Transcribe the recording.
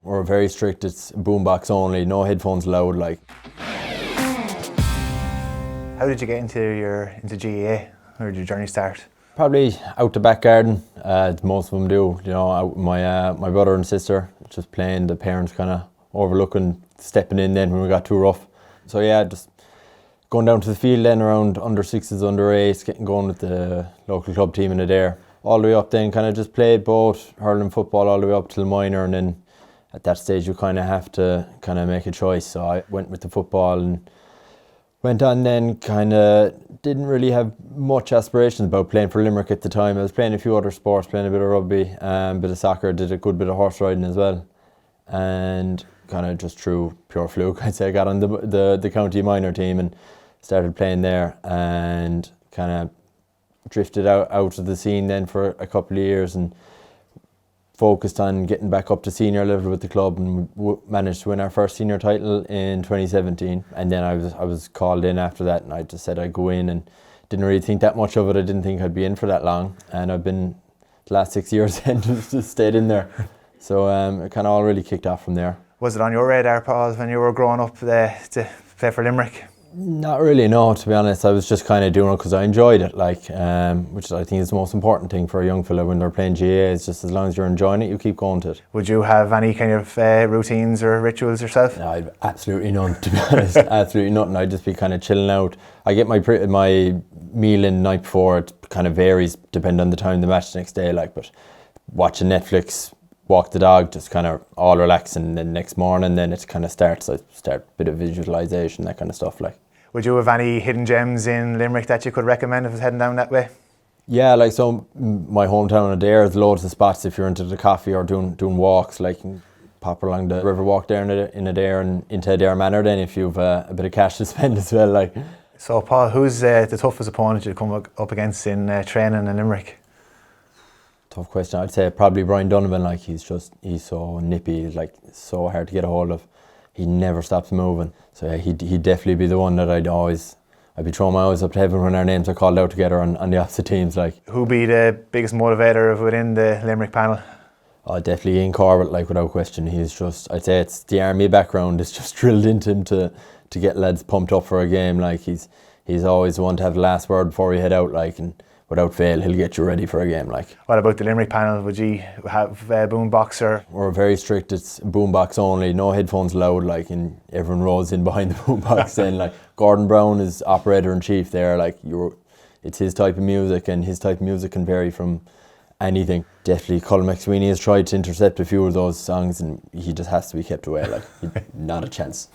We're very strict, it's boombox only, no headphones allowed, like. How did you get into GAA? Where did your journey start? Probably out the back garden, as most of them do. You know, my brother and sister just playing, the parents kind of overlooking, stepping in then when we got too rough. So yeah, just going down to the field then around under sixes, under eights, getting going with the local club team in Adair. All the way up then, kind of just played both hurling, football, all the way up till minor, and then at that stage you kind of have to kind of make a choice. So I went with the football and went on then, kind of didn't really have much aspirations about playing for Limerick at the time. I was playing a few other sports, playing a bit of rugby, a bit of soccer, did a good bit of horse riding as well. And kind of just through pure fluke, I'd say I got on the county minor team and started playing there, and kind of drifted out of the scene then for a couple of years and focused on getting back up to senior level with the club, and managed to win our first senior title in 2017. And then I was called in after that, and I just said I'd go in, and didn't really think that much of it. I didn't think I'd be in for that long, and I've been the last 6 years then just stayed in there. So it kind of all really kicked off from there. Was it on your radar, Paul, when you were growing up to play for Limerick? Not really, no, to be honest. I was just kind of doing it because I enjoyed it, like, which I think is the most important thing for a young fella when they're playing GAA, is just as long as you're enjoying it, you keep going to it. Would you have any kind of routines or rituals yourself? No, I've absolutely none, to be honest. Absolutely nothing. I'd just be kind of chilling out. I get my meal in the night before. It kind of varies depending on the time of the match the next day, like, but watching Netflix, walk the dog, just kind of all relaxing, and then next morning then it kind of starts. I start a bit of visualisation, that kind of stuff, like. Would you have any hidden gems in Limerick that you could recommend if it's heading down that way? Yeah, like, so my hometown of Adair, there's loads of spots if you're into the coffee or doing walks, like you can pop along the river walk there in Adair and into Adair Manor then if you've a bit of cash to spend as well, like. So Paul, who's the toughest opponent you'd come up against in training in Limerick? Tough question. I'd say probably Brian Donovan. Like, he's so nippy, like so hard to get a hold of. He never stops moving. So yeah, he'd definitely be the one that I'd be throwing my eyes up to heaven when our names are called out together on the opposite teams. Like, who'd be the biggest motivator within the Limerick panel? Oh, definitely Ian Corbett, like, without question. He's just, I'd say it's the army background. It's just drilled into him to get lads pumped up for a game. Like, he's always the one to have the last word before we head out, like, and without fail, he'll get you ready for a game, like. What about the Limerick panel? Would you have boombox or? We're very strict, it's boombox only, no headphones allowed, like, and everyone rolls in behind the boombox then, like. Gordon Brown is operator-in-chief there, like, it's his type of music, and his type of music can vary from anything. Definitely Colin McSweeney has tried to intercept a few of those songs, and he just has to be kept away, like, not a chance.